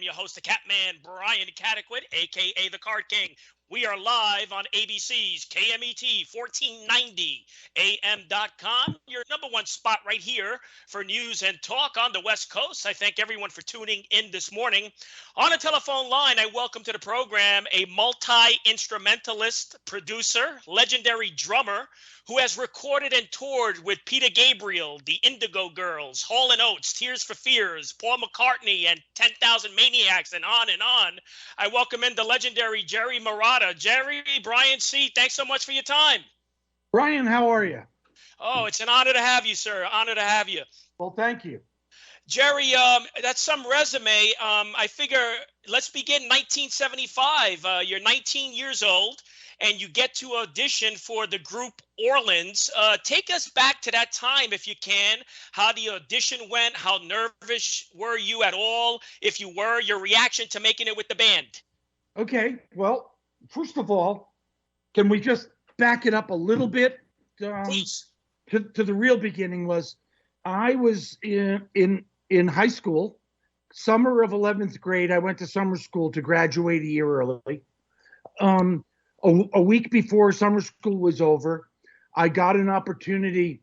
am your host, the Catman, Brian Cataquet, a.k.a. the Card King. We are live on ABC's KMET 1490 AM.com, your number one spot right here for news and talk on the West Coast. I thank everyone for tuning in this morning. On a telephone line, I welcome to the program a multi-instrumentalist, producer, legendary drummer who has recorded and toured with Peter Gabriel, the Indigo Girls, Hall Oates, Tears for Fears, Paul McCartney, and 10,000 Maniacs, and on and on. I welcome in the legendary Jerry Marotta. Jerry, Brian C., thanks so much for your time. Brian, how are you? Oh, it's an honor to have you, sir. Honor to have you. Well, thank you. Jerry, that's some resume. I figure let's begin 1975. You're 19 years old, and you get to audition for the group Orleans. Take us back to that time, if you can, how the audition went, how nervous were you at all? If you were, your reaction to making it with the band. Okay, well, first of all, can we just back it up a little bit? Please. To the real beginning was, I was in high school, summer of 11th grade. I went to summer school to graduate a year early. A week before summer school was over, I got an opportunity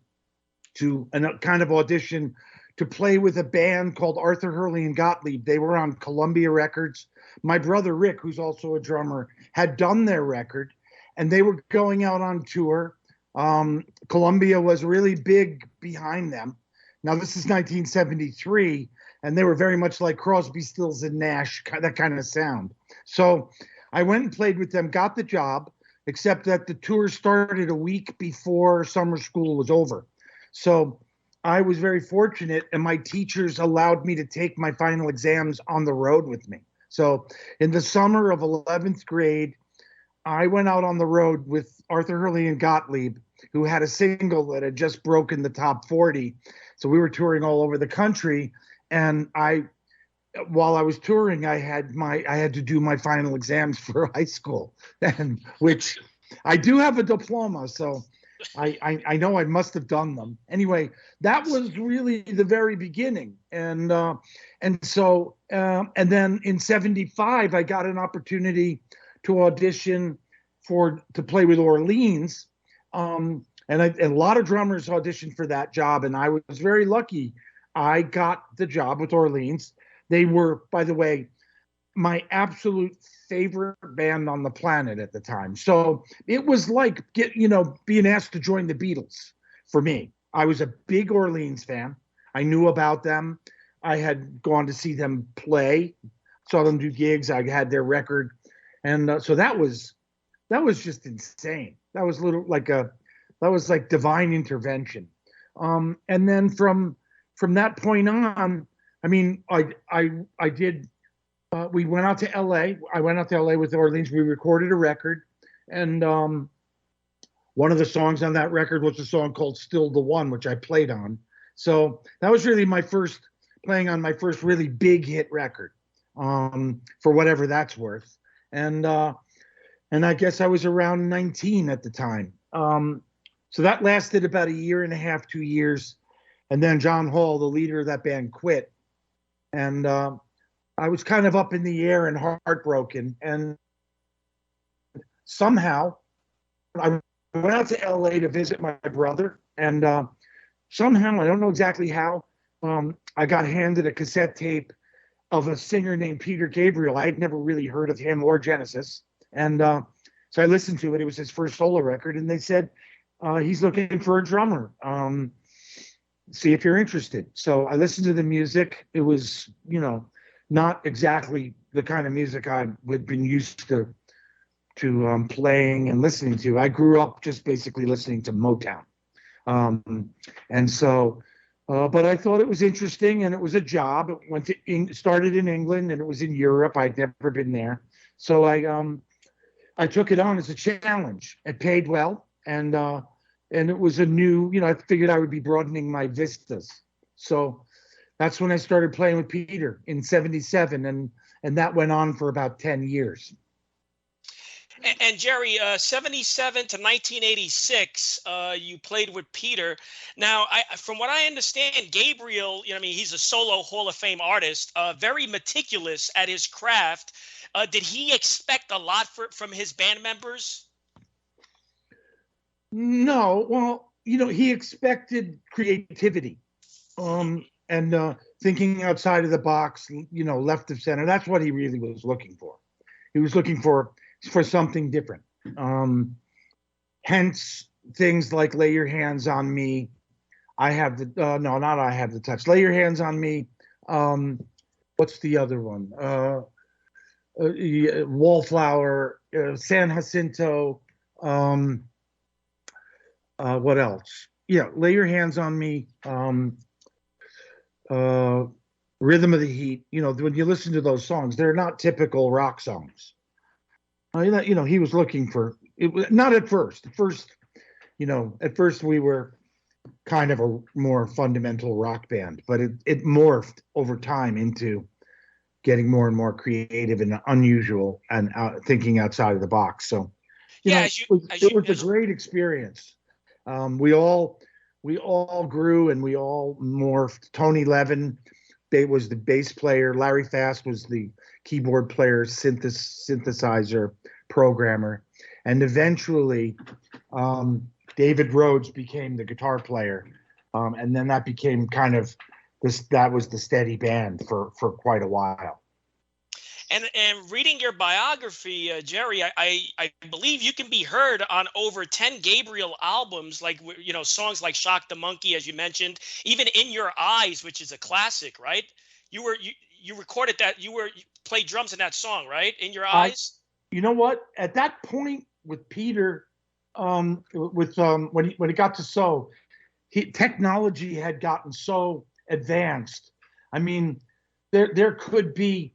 to kind of audition to play with a band called Arthur Hurley and Gottlieb. They were on Columbia Records. My brother Rick, who's also a drummer, had done their record, and they were going out on tour. Columbia was really big behind them. Now, this is 1973, and they were very much like Crosby, Stills, and Nash, that kind of sound. So I went and played with them, got the job, except that the tour started a week before summer school was over. So I was very fortunate, and my teachers allowed me to take my final exams on the road with me. So in the summer of 11th grade, I went out on the road with Arthur Hurley and Gottlieb, who had a single that had just broken the top 40. So we were touring all over the country, and while I was touring, I had to do my final exams for high school, and which I do have a diploma, so I know I must have done them. Anyway, that was really the very beginning, and then in '75 I got an opportunity to audition to play with Orleans, and a lot of drummers auditioned for that job, and I was very lucky. I got the job with Orleans. They were, by the way, my absolute favorite band on the planet at the time. So it was like being asked to join the Beatles for me. I was a big Orleans fan. I knew about them. I had gone to see them play, saw them do gigs. I had their record, and so that was just insane. That was like divine intervention. And then from that point on, I mean, I did. We went out to LA. I went out to LA with Orleans. We recorded a record, and one of the songs on that record was a song called "Still the One," which I played on. So that was really playing on my first really big hit record, for whatever that's worth. And I guess I was around 19 at the time. So that lasted about a year and a half, 2 years. And then John Hall, the leader of that band, quit. And I was kind of up in the air and heartbroken. And somehow I went out to LA to visit my brother. And somehow, I don't know exactly how, I got handed a cassette tape of a singer named Peter Gabriel. I had never really heard of him or Genesis. And so I listened to it. It was his first solo record. And they said, he's looking for a drummer. See if you're interested. So I listened to the music. It was, not exactly the kind of music I had been used to playing and listening to. I grew up just basically listening to Motown. And so, but I thought it was interesting, and it was a job. It started in England, and it was in Europe. I'd never been there. So I took it on as a challenge. It paid well, and it was a new, I figured I would be broadening my vistas. So that's when I started playing with Peter in '77, and that went on for about 10 years. And Jerry, 77 to 1986, you played with Peter. Now, from what I understand, Gabriel, I mean, he's a solo Hall of Fame artist, very meticulous at his craft. Did he expect a lot from his band members? No, well, he expected creativity, and thinking outside of the box, left of center. That's what he really was looking for. He was looking for something different. Hence things like "Lay Your Hands on Me." I have the no, not I have the touch. "Lay Your Hands on Me." What's the other one? Wallflower, San Jacinto. What else? Yeah, "Lay Your Hands on Me." "Rhythm of the Heat." When you listen to those songs, they're not typical rock songs. He was looking for it. Not at first. At first we were kind of a more fundamental rock band, but it morphed over time into getting more and more creative and unusual and thinking outside of the box. So, it was a great experience. We all grew and we all morphed. Tony Levin was the bass player. Larry Fast was the keyboard player, synthesizer, programmer, and eventually David Rhodes became the guitar player, and then that became kind of this. That was the steady band for quite a while. And reading your biography, Jerry, I believe you can be heard on over 10 Gabriel albums, like songs like "Shock the Monkey," as you mentioned, even "In Your Eyes," which is a classic, right? You recorded that. You played drums in that song, right? "In Your Eyes." You know what? At that point with Peter, when it got to So, technology had gotten so advanced. I mean, there could be.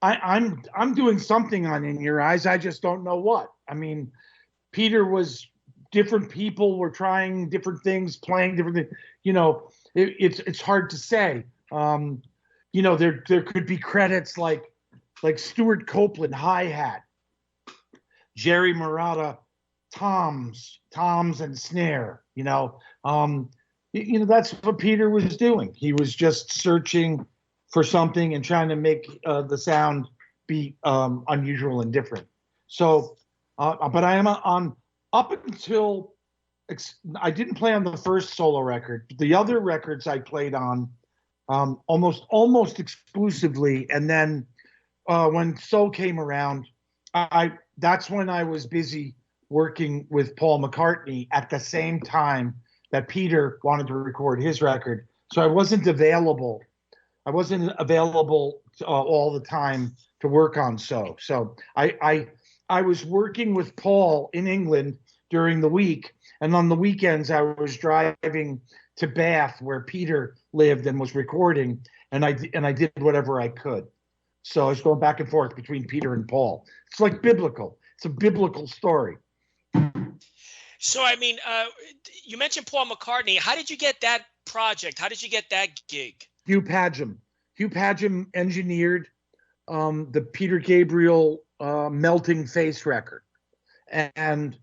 I'm doing something on "In Your Eyes." I just don't know what. I mean, Peter was different people were trying different things, playing different things. It's hard to say. There could be credits like Stuart Copeland hi-hat, Jerry Marotta toms and snare. That's what Peter was doing. He was just searching for something and trying to make the sound be unusual and different. So, but I am on up until I didn't play on the first solo record. The other records I played on almost exclusively, and then when So came around, that's when I was busy working with Paul McCartney at the same time that Peter wanted to record his record. So I wasn't available all the time to work on So. So I was working with Paul in England during the week, and on the weekends I was driving to Bath where Peter lived and was recording, and I did whatever I could. So I was going back and forth between Peter and Paul. It's like biblical. It's a biblical story. So I mean, you mentioned Paul McCartney. How did you get that project? How did you get that gig? Hugh Padgham. Hugh Padgham engineered the Peter Gabriel Melting Face record. And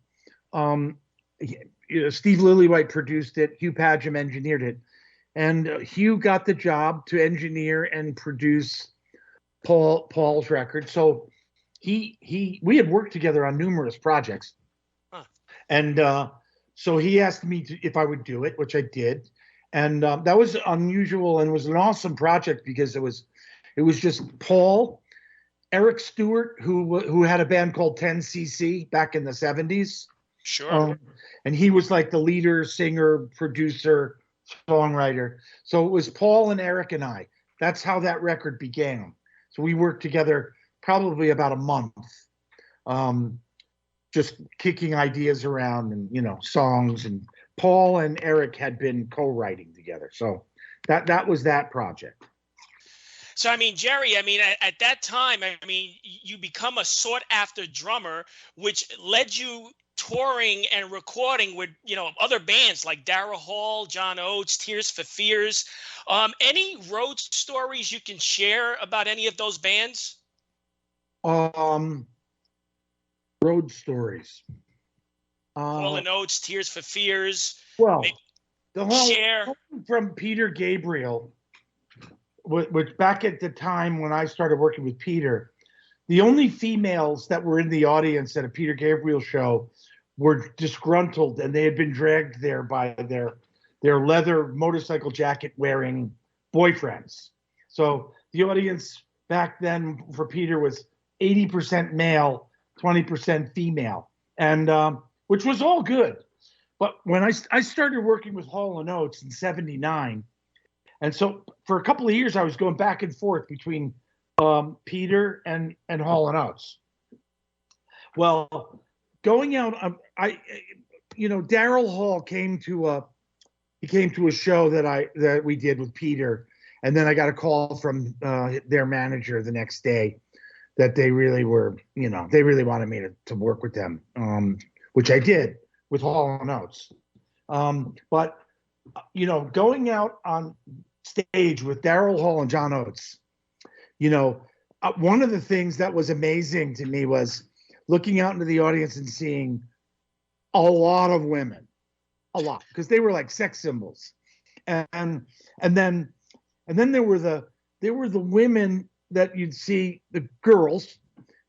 Steve Lillywhite produced it. Hugh Padgham engineered it. And Hugh got the job to engineer and produce Paul's record. So we had worked together on numerous projects. Huh. And so he asked me if I would do it, which I did. And that was unusual and was an awesome project because it was just Paul, Eric Stewart, who had a band called 10cc back in the 70s. Sure. And he was like the leader, singer, producer, songwriter. So it was Paul and Eric and I. That's how that record began. So we worked together probably about a month, just kicking ideas around and songs. And Paul and Eric had been co-writing together. So that was that project. So, I mean, Jerry, at that time, you become a sought-after drummer, which led you touring and recording with, other bands like Daryl Hall, John Oates, Tears for Fears. Any road stories you can share about any of those bands? Well, road stories. Hall and Oates, Tears for Fears. Well, maybe the whole Cher. from Peter Gabriel, which back at the time when I started working with Peter, the only females that were in the audience at a Peter Gabriel show were disgruntled, and they had been dragged there by their leather motorcycle jacket wearing boyfriends. So the audience back then for Peter was 80% male, 20% female, and which was all good. But when I started working with Hall and Oates in '79, and so for a couple of years I was going back and forth between Peter and Hall and Oates. Well, going out, Daryl Hall came to a show that we did with Peter, and then I got a call from their manager the next day that they really were, they really wanted me to work with them, which I did with Hall and Oates. But going out on stage with Daryl Hall and John Oates, one of the things that was amazing to me was looking out into the audience and seeing a lot of women, because they were like sex symbols, and then there were the women that you'd see, the girls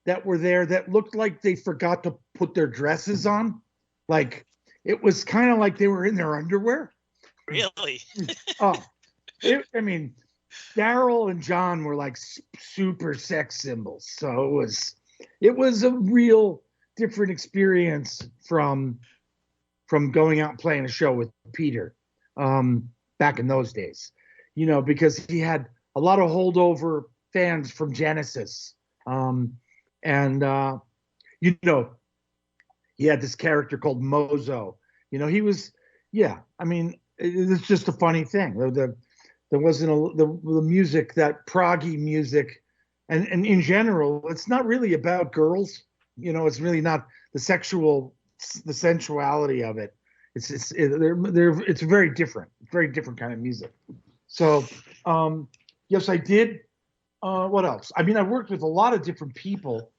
that were there that looked like they forgot to put their dresses on, like it was kind of like they were in their underwear. Really? Daryl and John were like super sex symbols, so it was a real different experience from going out and playing a show with Peter back in those days, because he had a lot of holdover fans from Genesis, he had this character called Mozo. He was, it's just a funny thing. There wasn't the music, that proggy music, and in general, it's not really about girls. It's really not the sensuality of it. It's very different kind of music. So yes, I did. What else? I worked with a lot of different people.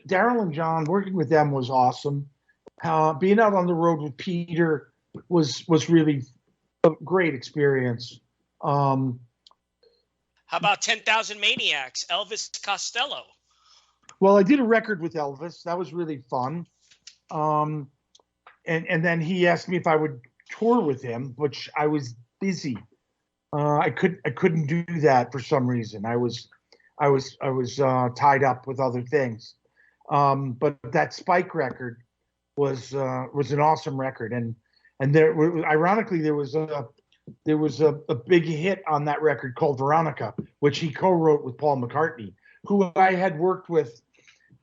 Daryl and John, working with them was awesome. Being out on the road with Peter was really a great experience. How about 10,000 Maniacs, Elvis Costello? Well, I did a record with Elvis. That was really fun. And then he asked me if I would tour with him, which I was busy. I couldn't do that for some reason. I was tied up with other things. But that Spike record was an awesome record, and ironically there was a big hit on that record called Veronica, which he co-wrote with Paul McCartney, who I had worked with,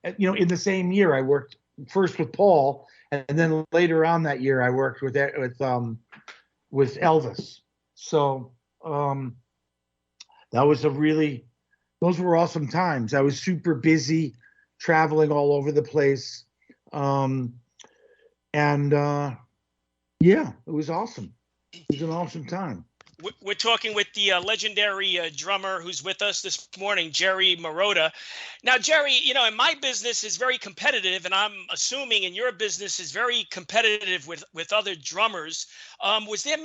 in the same year. I worked first with Paul, and then later on that year I worked with Elvis. So those were awesome times. I was super busy, traveling all over the place, it was awesome. It was an awesome time. We're talking with the legendary drummer who's with us this morning, Jerry Marotta. Now, Jerry, in my business is very competitive, and I'm assuming in your business is very competitive with other drummers. Was there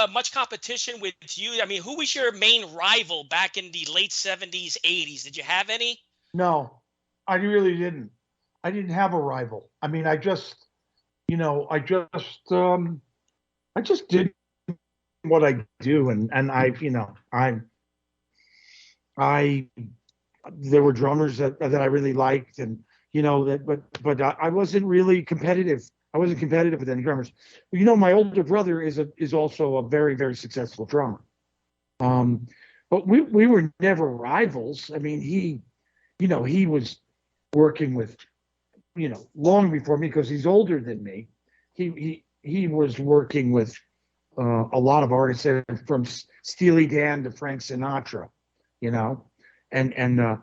much competition with you? Who was your main rival back in the late 70s, 80s? Did you have any? No, I really didn't. I didn't have a rival. I just did what I do, and there were drummers that I really liked, and but I wasn't really competitive. I wasn't competitive with any drummers. My older brother is also a very, very successful drummer. But we were never rivals. He was working with, long before me, because he's older than me. He was working with a lot of artists, from Steely Dan to Frank Sinatra, and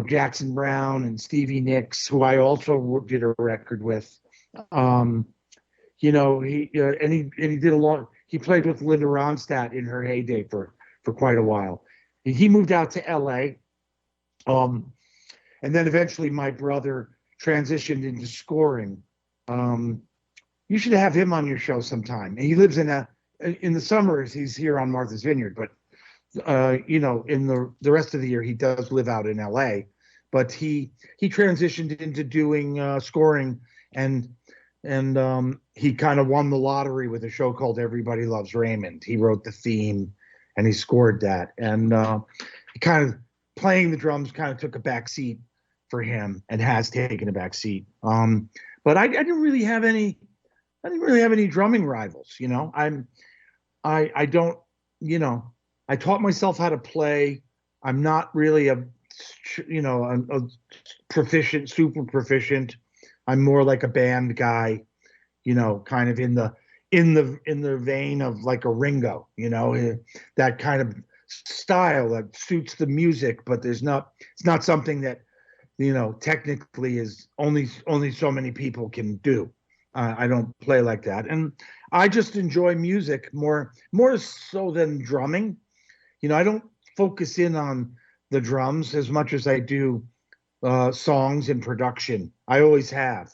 Jackson Browne and Stevie Nicks, who I also did a record with. He did a lot. He played with Linda Ronstadt in her heyday for quite a while. He moved out to LA, and then eventually my brother transitioned into scoring. You should have him on your show sometime. And he lives in the summers, he's here on Martha's Vineyard, but in the rest of the year, he does live out in LA. But he transitioned into doing scoring, and he kind of won the lottery with a show called Everybody Loves Raymond. He wrote the theme, and he scored that. And he kind of playing the drums kind of took a back seat for him, and has taken a back seat. But I didn't really have any. I didn't really have any drumming rivals. I don't. I taught myself how to play. I'm not really a proficient, super proficient. I'm more like a band guy, kind of in the vein of like a Ringo, that kind of style that suits the music, but it's not something that, technically is only so many people can do. I don't play like that. And I just enjoy music more so than drumming. I don't focus in on the drums as much as I do songs and production. I always have,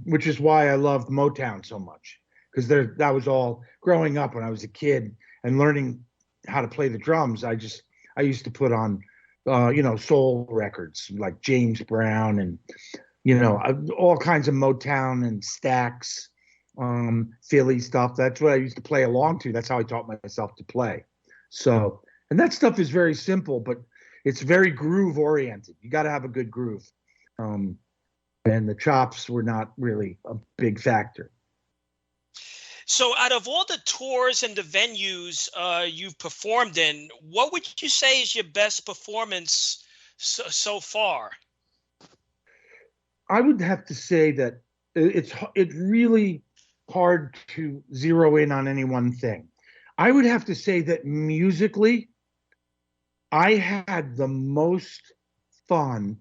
which is why I loved Motown so much, because that was all growing up when I was a kid and learning how to play the drums. I used to put on, soul records like James Brown and, all kinds of Motown and Stax, Philly stuff. That's what I used to play along to. That's how I taught myself to play. So, and that stuff is very simple, but it's very groove oriented. You got to have a good groove. And the chops were not really a big factor. So out of all the tours and the venues you've performed in, what would you say is your best performance so far? I would have to say that it's really hard to zero in on any one thing. I would have to say that musically, I had the most fun,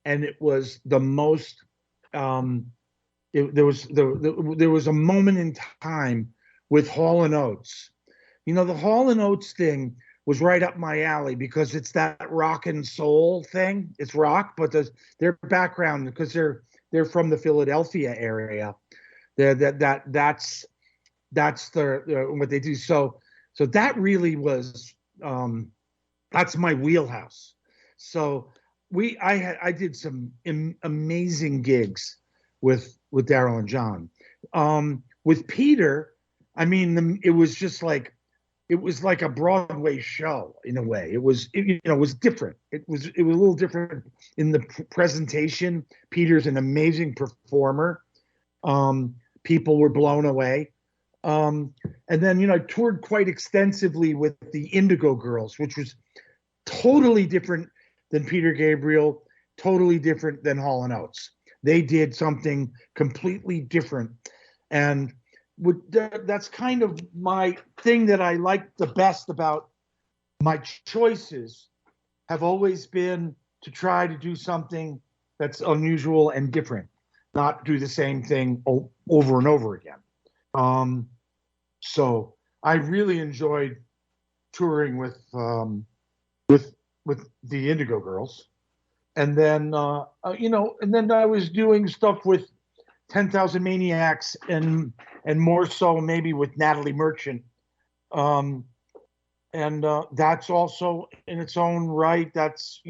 and it was the most. There was a moment in time with Hall Oates. The Hall Oates thing was right up my alley because it's that rock and soul thing. It's rock, but their background, because they're from the Philadelphia area. That's what they do. So that really was that's my wheelhouse. So I did some amazing gigs with Daryl and John. With Peter, I mean, it was just like a Broadway show in a way. It was different. It was a little different in the presentation. Peter's an amazing performer. People were blown away. And then, I toured quite extensively with the Indigo Girls, which was totally different than Peter Gabriel, totally different than Hall & Oates. They did something completely different. And that's kind of my thing that I like the best about my choices, have always been to try to do something that's unusual and different, not do the same thing over and over again. So I really enjoyed touring with the Indigo Girls, and then and then I was doing stuff with 10,000 Maniacs, and more so maybe with Natalie Merchant, and that's also in its own right. That's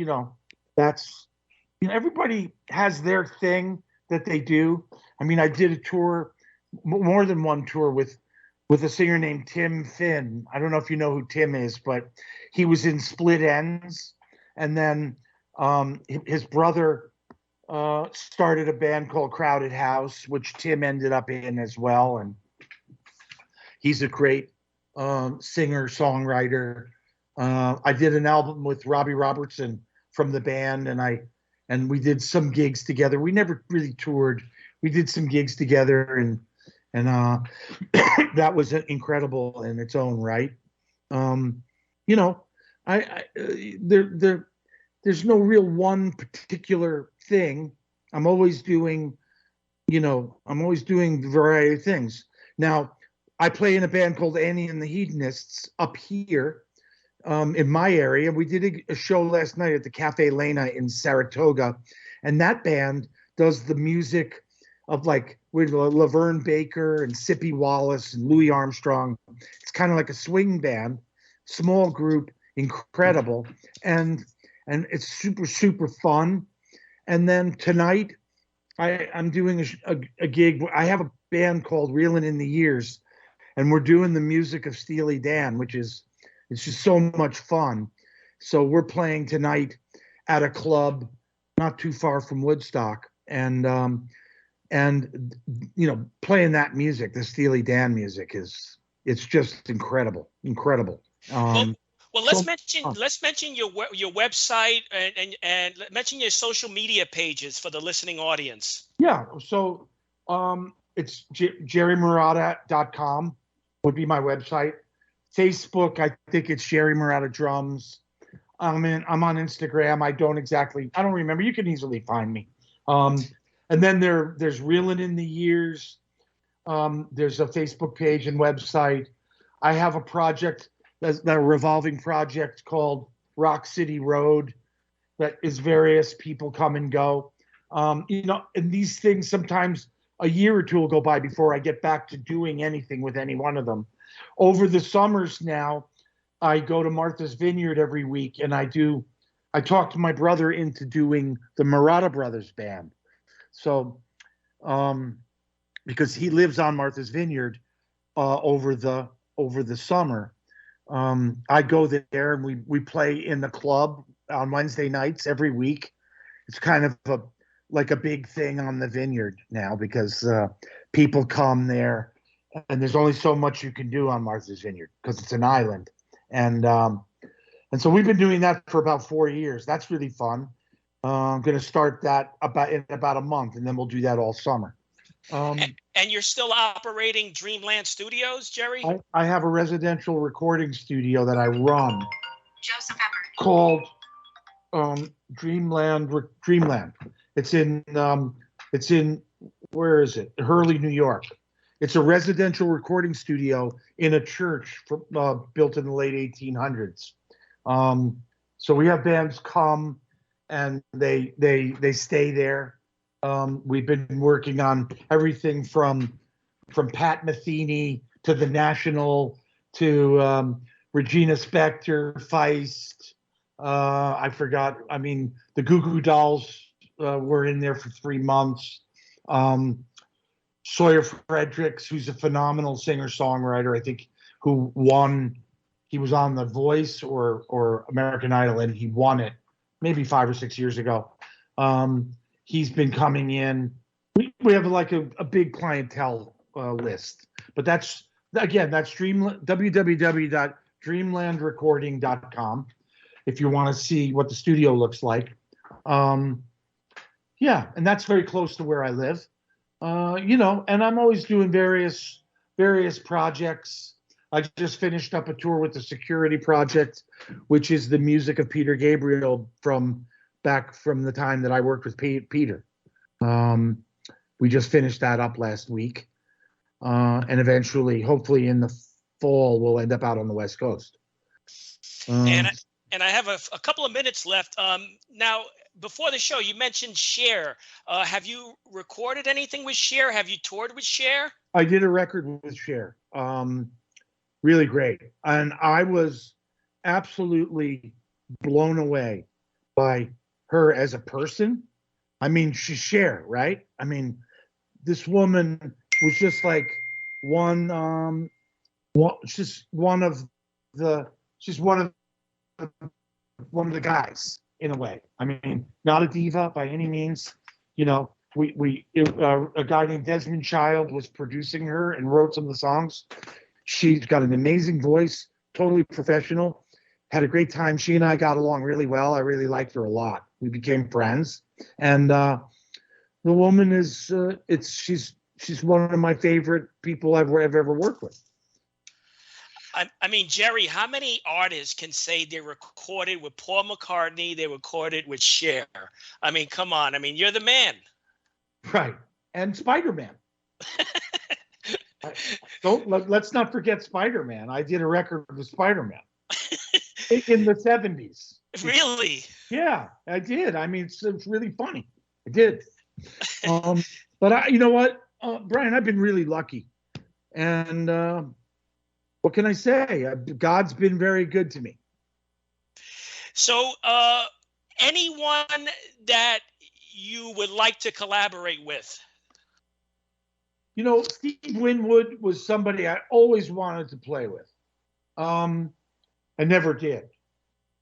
everybody has their thing that they do. I mean, I did a tour, more than one tour with a singer named Tim Finn. I don't know if you know who Tim is, but he was in Split Enz. And then his brother started a band called Crowded House, which Tim ended up in as well. And he's a great singer, songwriter. I did an album with Robbie Robertson from the band, and we did some gigs together. We never really toured. We did some gigs together, and that was incredible in its own right. There's no real one particular thing. I'm always doing a variety of things. Now, I play in a band called Annie and the Hedonists up here in my area. We did a show last night at the Cafe Lena in Saratoga, and that band does the music of like with Laverne Baker and Sippy Wallace and Louis Armstrong. It's kind of like a swing band, small group, incredible, and it's super fun. And then tonight, I'm doing a gig. I have a band called Reelin' in the Years, and we're doing the music of Steely Dan, which is it's just so much fun. So we're playing tonight at a club not too far from Woodstock, and playing that music, the Steely Dan music, it's just incredible. Well, let's mention your website and mention your social media pages for the listening audience. Yeah, so it's jerrymarotta.com would be my website. Facebook, I think it's Jerry Marotta Drums. I'm on Instagram. I don't remember. You can easily find me. And then there's Reelin' in the Years. There's a Facebook page and website. I have a project, that revolving project called Rock City Road, that is various people come and go. And these things, sometimes a year or two will go by before I get back to doing anything with any one of them. Over the summers now, I go to Martha's Vineyard every week, and I talked my brother into doing the Marotta Brothers band. So, because he lives on Martha's Vineyard over the summer, I go there and we play in the club on Wednesday nights every week. It's kind of like a big thing on the vineyard now, because people come there, and there's only so much you can do on Martha's Vineyard because it's an island, and so we've been doing that for about 4 years. That's really fun. I'm going to start that in about a month, and then we'll do that all summer. And you're still operating Dreamland Studios, Jerry? I have a residential recording studio that I run called Dreamland. It's in where is it? Hurley, New York. It's a residential recording studio in a church built in the late 1800s. So we have bands come and they stay there. We've been working on everything from Pat Metheny to The National to Regina Spektor, Feist. I forgot. I mean, the Goo Goo Dolls were in there for 3 months. Sawyer Fredericks, who's a phenomenal singer-songwriter, I think, who won. He was on The Voice or American Idol, and he won it maybe 5 or 6 years ago. He's been coming in. We have like a big clientele list, but that's www.dreamlandrecording.com if you want to see what the studio looks like. And that's very close to where I live. And I'm always doing various projects. I just finished up a tour with the Security Project, which is the music of Peter Gabriel back from the time that I worked with Peter. We just finished that up last week. And eventually, hopefully in the fall, we'll end up out on the West Coast. And I have a couple of minutes left. Now, before the show, you mentioned Cher. Have you recorded anything with Cher? Have you toured with Cher? I did a record with Cher. Really great. And I was absolutely blown away by her as a person. I mean, she's Cher, right? I mean, this woman was just like one of the guys in a way. I mean, not a diva by any means. A guy named Desmond Child was producing her and wrote some of the songs. She's got an amazing voice, totally professional. Had a great time. She and I got along really well. I really liked her a lot. We became friends, and the woman is she's one of my favorite people I've ever worked with. I mean, Jerry, how many artists can say they recorded with Paul McCartney, they recorded with Cher? I mean, come on. I mean, you're the man. Right. And Spider-Man. Let's not forget Spider-Man. I did a record with Spider-Man in the 70s. Really? Yeah, I did. I mean, it's really funny. I did. But you know what, Brian, I've been really lucky. And what can I say? God's been very good to me. So, anyone that you would like to collaborate with? You know, Steve Winwood was somebody I always wanted to play with. I never did.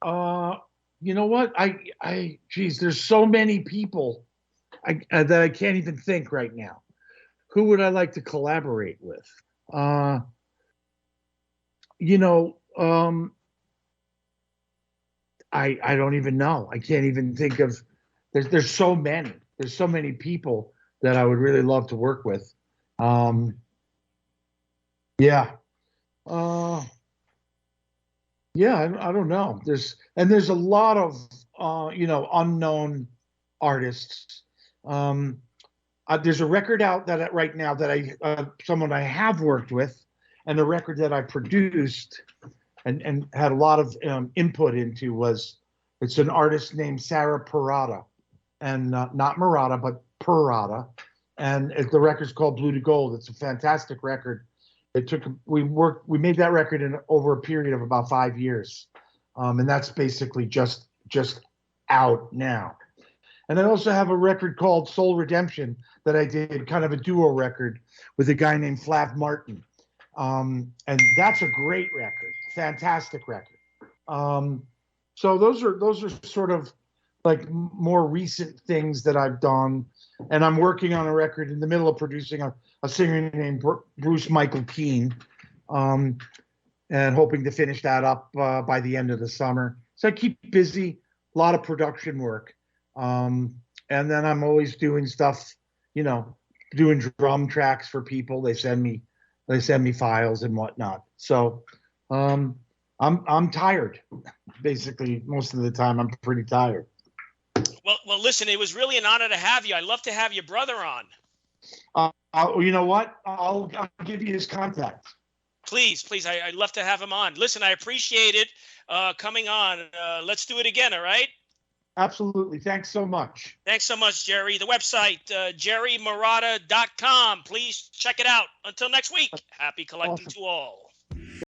You know what? Geez, there's so many people that I can't even think right now. Who would I like to collaborate with? You know, I don't even know. I can't even think of. There's so many. There's so many people that I would really love to work with. Yeah. Yeah, I don't know. There's a lot of unknown artists. There's a record out that right now that someone I have worked with, and a record that I produced and had a lot of input into it's an artist named Sarah Parada, and not Marotta but Parada, and the record's called Blue to Gold. It's a fantastic record. We made that record in over a period of about 5 years, and that's basically just out now. And I also have a record called Soul Redemption that I did, kind of a duo record with a guy named Flav Martin, and that's a great record, fantastic record. So those are sort of like more recent things that I've done, and I'm working on a record in the middle of producing a singer named Bruce Michael Keane, and hoping to finish that up by the end of the summer. So I keep busy, a lot of production work, and then I'm always doing stuff, doing drum tracks for people. They send me files and whatnot. So I'm tired. Basically, most of the time I'm pretty tired. Well, listen, it was really an honor to have you. I'd love to have your brother on. You know what? I'll give you his contact. Please. I'd love to have him on. Listen, I appreciate it coming on. Let's do it again, all right? Absolutely. Thanks so much. Thanks so much, Jerry. The website, jerrymarotta.com. Please check it out. Until next week, happy collecting to all.